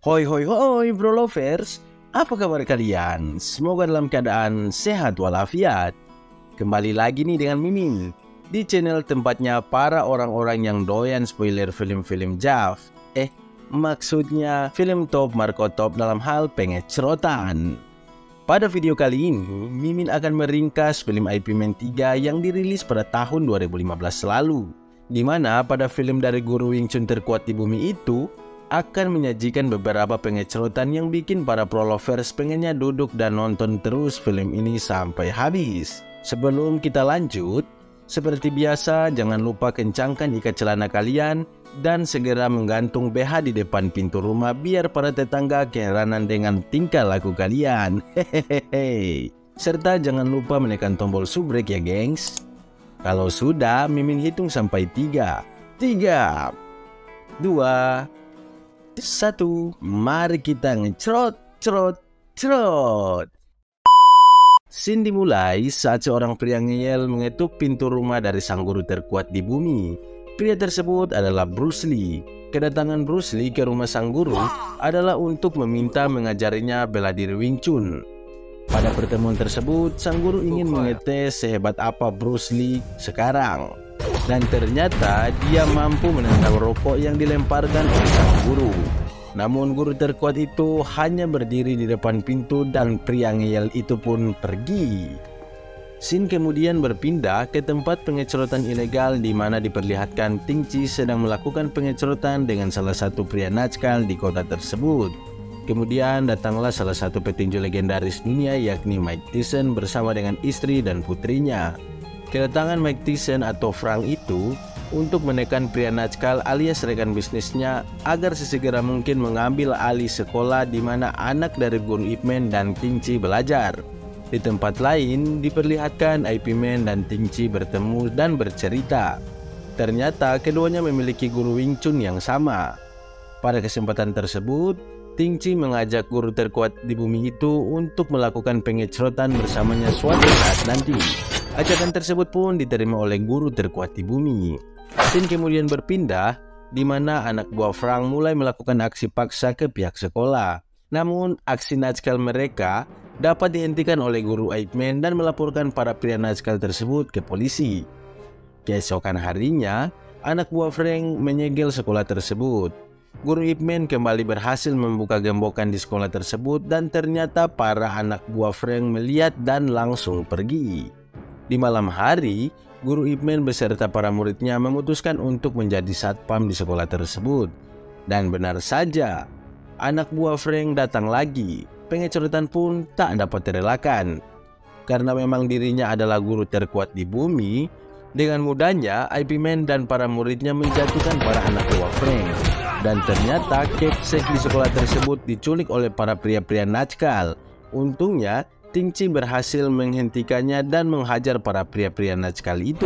Hoi hoi hoi bro lovers, apa kabar kalian? Semoga dalam keadaan sehat walafiat. Kembali lagi nih dengan Mimin di channel tempatnya para orang-orang yang doyan spoiler film-film JAV. Maksudnya film top Marco Top dalam hal pengecerotan. Pada video kali ini, Mimin akan meringkas film Ip Man 3 yang dirilis pada tahun 2015 lalu, di mana pada film dari guru Wing Chun terkuat di bumi itu akan menyajikan beberapa pengecerotan yang bikin para pro lovers pengennya duduk dan nonton terus film ini sampai habis. Sebelum kita lanjut, seperti biasa jangan lupa kencangkan ikat celana kalian dan segera menggantung BH di depan pintu rumah biar para tetangga keheranan dengan tingkah laku kalian. Hehehe. Serta jangan lupa menekan tombol subrek ya gengs. Kalau sudah, Mimin hitung sampai 3. 3, 2, 1, mari kita ngecerot. Scene dimulai saat seorang pria ngeyel mengetuk pintu rumah dari sang guru terkuat di bumi. Pria tersebut adalah Bruce Lee. Kedatangan Bruce Lee ke rumah sang guru adalah untuk meminta mengajarinya bela diri Wing Chun. Pada pertemuan tersebut, sang guru ingin mengetes sehebat apa Bruce Lee sekarang. Dan ternyata dia mampu menendang rokok yang dilemparkan oleh sang guru. Namun guru terkuat itu hanya berdiri di depan pintu dan pria ngeyel itu pun pergi. Scene kemudian berpindah ke tempat pengecerotan ilegal di mana diperlihatkan Ting Chi sedang melakukan pengecerotan dengan salah satu pria najkal di kota tersebut. Kemudian datanglah salah satu petinju legendaris dunia yakni Mike Tyson bersama dengan istri dan putrinya. Kedatangan Mike Tyson atau Frank itu untuk menekan pria najkal alias rekan bisnisnya agar sesegera mungkin mengambil alih sekolah di mana anak dari guru Ip Man dan Ting Chi belajar. Di tempat lain diperlihatkan Ip Man dan Ting Chi bertemu dan bercerita. Ternyata keduanya memiliki guru Wing Chun yang sama. Pada kesempatan tersebut, Ting Chi mengajak guru terkuat di bumi itu untuk melakukan pengecerotan bersamanya suatu saat nanti. Ajakan tersebut pun diterima oleh guru terkuat di bumi. Scene kemudian berpindah di mana anak buah Frank mulai melakukan aksi paksa ke pihak sekolah. Namun aksi najkal mereka dapat dihentikan oleh guru Ip Man dan melaporkan para pria najkal tersebut ke polisi. Keesokan harinya, anak buah Frank menyegel sekolah tersebut. Guru Ip Man kembali berhasil membuka gembokan di sekolah tersebut dan ternyata para anak buah Frank melihat dan langsung pergi. Di malam hari, guru Ip Man beserta para muridnya memutuskan untuk menjadi satpam di sekolah tersebut. Dan benar saja, anak buah Frank datang lagi. Pengecerotan pun tak dapat terelakkan. Karena memang dirinya adalah guru terkuat di bumi, dengan mudahnya Ip Man dan para muridnya menjatuhkan para anak buah Frank. Dan ternyata Capsek di sekolah tersebut diculik oleh para pria-pria najkal. Untungnya, Ting Chi berhasil menghentikannya dan menghajar para pria-pria najkal itu.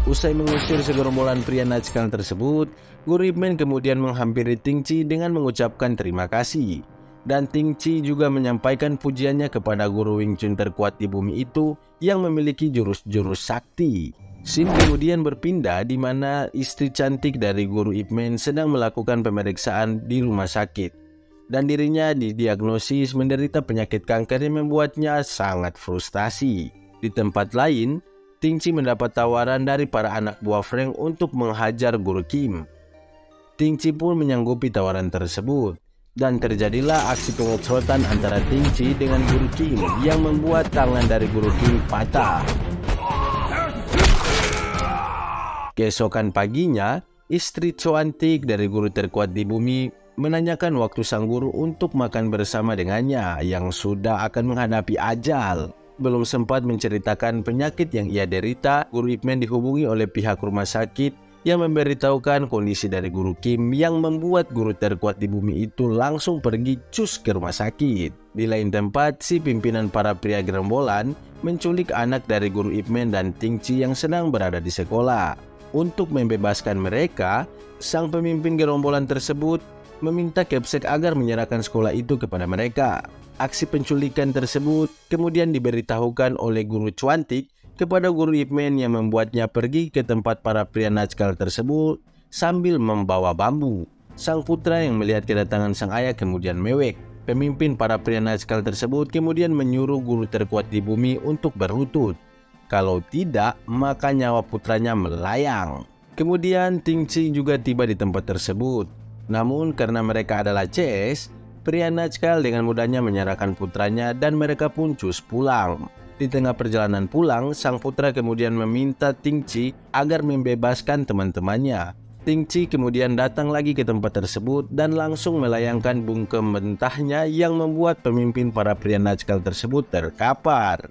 Usai mengusir segerombolan pria najkal tersebut, guru Ip Man kemudian menghampiri Ting Chi dengan mengucapkan terima kasih. Dan Ting Chi juga menyampaikan pujiannya kepada guru Wing Chun terkuat di bumi itu yang memiliki jurus-jurus sakti. Scene kemudian berpindah di mana istri cantik dari guru Ip Man sedang melakukan pemeriksaan di rumah sakit. Dan dirinya didiagnosis menderita penyakit kanker yang membuatnya sangat frustasi. Di tempat lain, Ting Chi mendapat tawaran dari para anak buah Frank untuk menghajar guru Kim. Ting Chi pun menyanggupi tawaran tersebut. Dan terjadilah aksi pengecerotan antara Ting Chi dengan guru Kim yang membuat tangan dari guru Kim patah. Keesokan paginya, istri cantik dari guru terkuat di bumi menanyakan waktu sang guru untuk makan bersama dengannya yang sudah akan menghadapi ajal. Belum sempat menceritakan penyakit yang ia derita, guru Ip Man dihubungi oleh pihak rumah sakit yang memberitahukan kondisi dari guru Kim yang membuat guru terkuat di bumi itu langsung pergi cus ke rumah sakit. Di lain tempat, si pimpinan para pria gerombolan menculik anak dari guru Ip Man dan Ting Chi yang sedang berada di sekolah. Untuk membebaskan mereka, sang pemimpin gerombolan tersebut meminta Capsek agar menyerahkan sekolah itu kepada mereka. Aksi penculikan tersebut kemudian diberitahukan oleh guru cantik kepada guru Ip Man yang membuatnya pergi ke tempat para pria najkal tersebut sambil membawa bambu. Sang putra yang melihat kedatangan sang ayah kemudian mewek. Pemimpin para pria Nazca tersebut kemudian menyuruh guru terkuat di bumi untuk berlutut. Kalau tidak, maka nyawa putranya melayang. Kemudian Ting Chi juga tiba di tempat tersebut. Namun karena mereka adalah CS, pria Nazca dengan mudahnya menyerahkan putranya dan mereka pun cus pulang. Di tengah perjalanan pulang, sang putra kemudian meminta Ting Chi agar membebaskan teman-temannya. Ting Chi kemudian datang lagi ke tempat tersebut dan langsung melayangkan bungkem mentahnya yang membuat pemimpin para pria Nazca tersebut terkapar.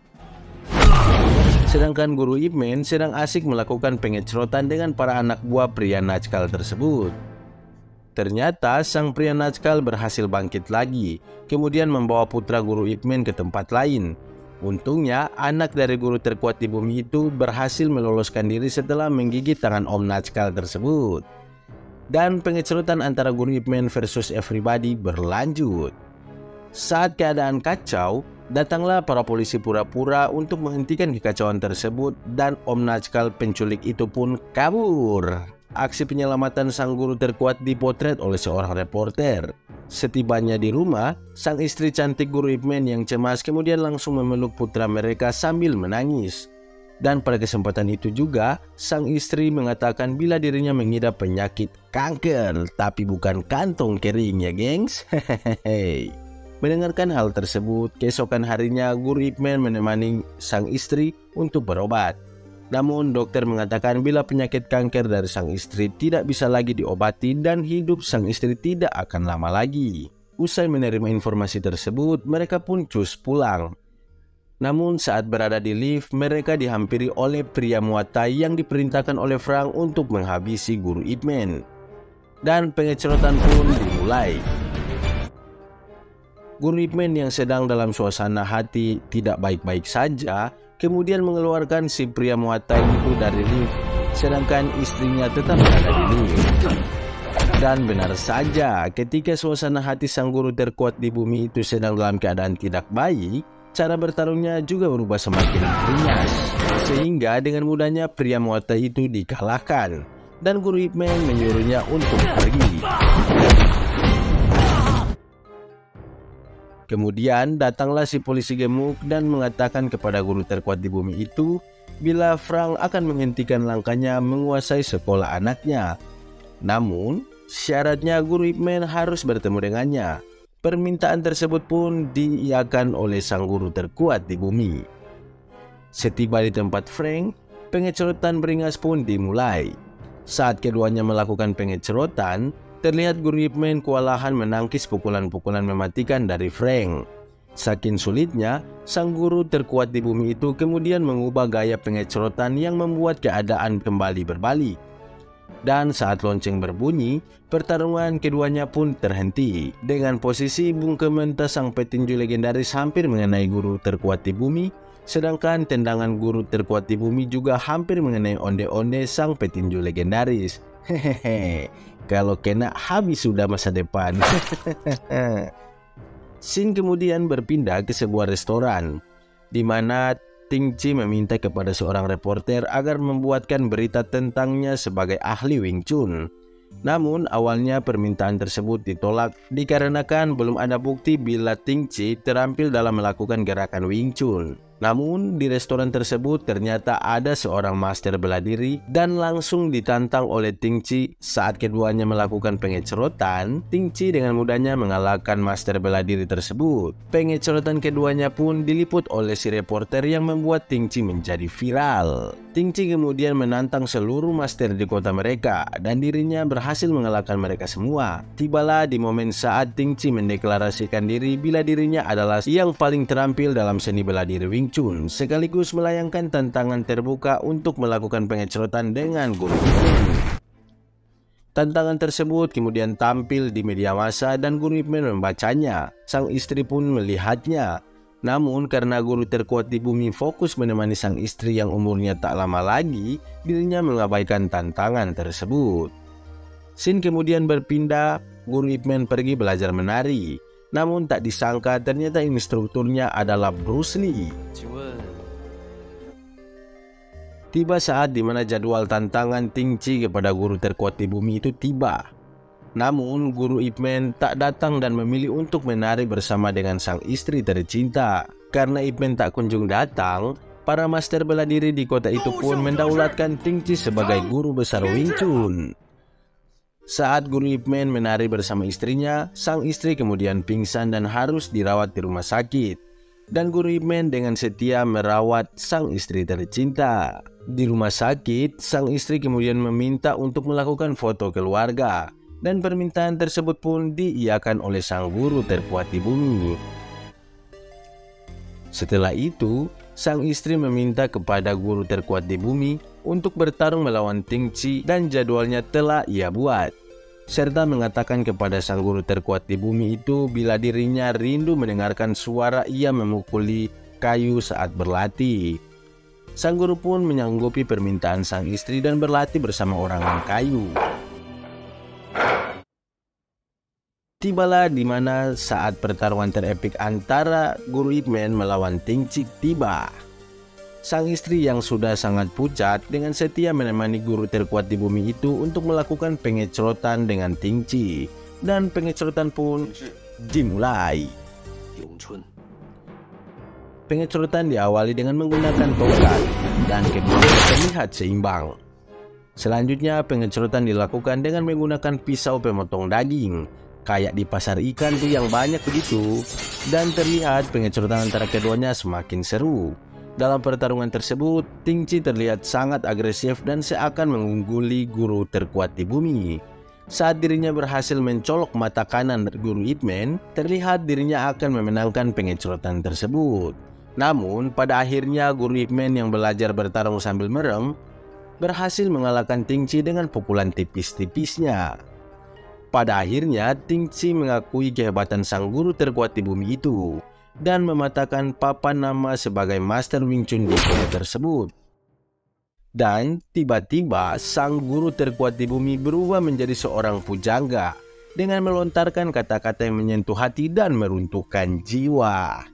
Sedangkan guru Ip Man sedang asik melakukan pengecerotan dengan para anak buah pria Nazca tersebut. Ternyata sang pria Nazca berhasil bangkit lagi, kemudian membawa putra guru Ip Man ke tempat lain. Untungnya anak dari guru terkuat di bumi itu berhasil meloloskan diri setelah menggigit tangan Om Nazca tersebut. Dan pengecerotan antara guru Ip Man versus everybody berlanjut. Saat keadaan kacau, datanglah para polisi pura-pura untuk menghentikan kekacauan tersebut dan Om Nazca penculik itu pun kabur. Aksi penyelamatan sang guru terkuat dipotret oleh seorang reporter. Setibanya di rumah, sang istri cantik guru Ip Man yang cemas kemudian langsung memeluk putra mereka sambil menangis. Dan pada kesempatan itu juga, sang istri mengatakan bila dirinya mengidap penyakit kanker, tapi bukan kantong kering ya gengs. Hehehe. Mendengarkan hal tersebut, keesokan harinya guru Ip Man menemani sang istri untuk berobat. Namun dokter mengatakan bila penyakit kanker dari sang istri tidak bisa lagi diobati dan hidup sang istri tidak akan lama lagi. Usai menerima informasi tersebut, mereka pun cus pulang. Namun saat berada di lift, mereka dihampiri oleh pria Muay yang diperintahkan oleh Frank untuk menghabisi guru Ip Man. Dan pengecerotan pun dimulai. Guru Ip Man yang sedang dalam suasana hati tidak baik-baik saja, kemudian mengeluarkan si pria Muay itu dari lift, sedangkan istrinya tetap berada di lift. Dan benar saja, ketika suasana hati sang guru terkuat di bumi itu sedang dalam keadaan tidak baik, cara bertarungnya juga berubah semakin beringas. Sehingga dengan mudahnya pria Muay itu dikalahkan, dan guru Ip Man menyuruhnya untuk pergi. Kemudian datanglah si polisi gemuk dan mengatakan kepada guru terkuat di bumi itu bila Frank akan menghentikan langkahnya menguasai sekolah anaknya. Namun syaratnya guru Ip Man harus bertemu dengannya. Permintaan tersebut pun diiyakan oleh sang guru terkuat di bumi. Setiba di tempat Frank, pengecerotan beringas pun dimulai. Saat keduanya melakukan pengecerotan, terlihat guru Ip Man kewalahan menangkis pukulan-pukulan mematikan dari Frank. Saking sulitnya, sang guru terkuat di bumi itu kemudian mengubah gaya pengecerotan yang membuat keadaan kembali berbalik. Dan saat lonceng berbunyi, pertarungan keduanya pun terhenti. Dengan posisi bungkem mentah sang petinju legendaris hampir mengenai guru terkuat di bumi, sedangkan tendangan guru terkuat di bumi juga hampir mengenai onde-onde sang petinju legendaris. Hehehe. Kalau kena habis sudah masa depan. Scene kemudian berpindah ke sebuah restoran, di mana Ting Chi meminta kepada seorang reporter agar membuatkan berita tentangnya sebagai ahli Wing Chun. Namun awalnya permintaan tersebut ditolak dikarenakan belum ada bukti bila Ting Chi terampil dalam melakukan gerakan Wing Chun. Namun di restoran tersebut ternyata ada seorang master bela diri dan langsung ditantang oleh Ting Chi. Saat keduanya melakukan pengecerotan, Ting Chi dengan mudahnya mengalahkan master bela diri tersebut. Pengecerotan keduanya pun diliput oleh si reporter yang membuat Ting Chi menjadi viral. Ting Chi kemudian menantang seluruh master di kota mereka dan dirinya berhasil mengalahkan mereka semua. Tibalah di momen saat Ting Chi mendeklarasikan diri bila dirinya adalah yang paling terampil dalam seni bela diri Wing Chun, sekaligus melayangkan tantangan terbuka untuk melakukan pengecerotan dengan guru. Tantangan tersebut kemudian tampil di media massa dan guru Ip Man membacanya. Sang istri pun melihatnya. Namun karena guru terkuat di bumi fokus menemani sang istri yang umurnya tak lama lagi, dirinya mengabaikan tantangan tersebut. Scene kemudian berpindah, guru Ip Man pergi belajar menari. Namun tak disangka ternyata instrukturnya adalah Bruce Lee. Tiba saat dimana jadwal tantangan Ting Chi kepada guru terkuat di bumi itu tiba. Namun guru Ip Man tak datang dan memilih untuk menari bersama dengan sang istri tercinta. Karena Ip Man tak kunjung datang, para master bela diri di kota itu pun mendaulatkan Ting Chi sebagai guru besar Wing Chun. Saat guru Ip Man menari bersama istrinya, sang istri kemudian pingsan dan harus dirawat di rumah sakit. Dan guru Ip Man dengan setia merawat sang istri tercinta. Di rumah sakit, sang istri kemudian meminta untuk melakukan foto keluarga. Dan permintaan tersebut pun diiyakan oleh sang guru terkuat di bumi. Setelah itu, sang istri meminta kepada guru terkuat di bumi untuk bertarung melawan Ting Chi dan jadwalnya telah ia buat. Serta mengatakan kepada sang guru terkuat di bumi itu bila dirinya rindu mendengarkan suara ia memukuli kayu saat berlatih. Sang guru pun menyanggupi permintaan sang istri dan berlatih bersama orangan kayu. Tibalah di mana saat pertarungan terepik antara guru Ip Man melawan Ting Chi tiba. Sang istri yang sudah sangat pucat dengan setia menemani guru terkuat di bumi itu untuk melakukan pengecrotan dengan Ting Chi. Dan pengecrotan pun dimulai. Pengecrotan diawali dengan menggunakan tongkat dan keduanya terlihat seimbang. Selanjutnya pengecrotan dilakukan dengan menggunakan pisau pemotong daging. Kayak di pasar ikan tuh yang banyak begitu. Dan terlihat pengecrotan antara keduanya semakin seru. Dalam pertarungan tersebut, Ting Chi terlihat sangat agresif dan seakan mengungguli guru terkuat di bumi. Saat dirinya berhasil mencolok mata kanan guru Ip Man, terlihat dirinya akan memenangkan pengecrotan tersebut. Namun, pada akhirnya guru Ip Man yang belajar bertarung sambil merem, berhasil mengalahkan Ting Chi dengan pukulan tipis-tipisnya. Pada akhirnya, Ting Chi mengakui kehebatan sang guru terkuat di bumi itu dan mematahkan papan nama sebagai Master Wing Chun di kota tersebut. Dan tiba-tiba sang guru terkuat di bumi berubah menjadi seorang pujangga dengan melontarkan kata-kata yang menyentuh hati dan meruntuhkan jiwa.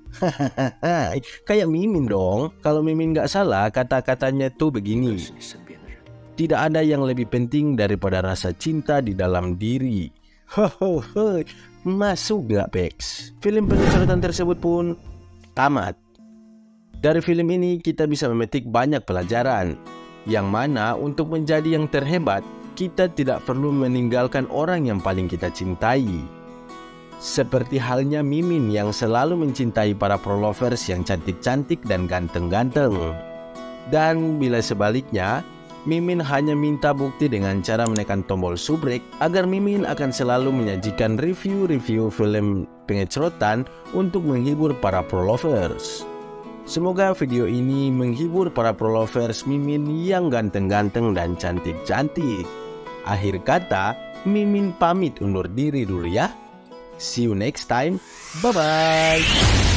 Kayak Mimin dong. Kalau Mimin gak salah, kata-katanya tuh begini. Tidak ada yang lebih penting daripada rasa cinta di dalam diri. Masuk gak, Pex? Film pengecrotan tersebut pun tamat. Dari film ini kita bisa memetik banyak pelajaran. Yang mana untuk menjadi yang terhebat, kita tidak perlu meninggalkan orang yang paling kita cintai. Seperti halnya Mimin yang selalu mencintai para pro lovers yang cantik-cantik dan ganteng-ganteng. Dan bila sebaliknya, Mimin hanya minta bukti dengan cara menekan tombol subrek agar Mimin akan selalu menyajikan review-review film pengecrotan untuk menghibur para pro lovers. Semoga video ini menghibur para pro lovers Mimin yang ganteng-ganteng dan cantik-cantik. Akhir kata, Mimin pamit undur diri dulu ya. See you next time. Bye-bye.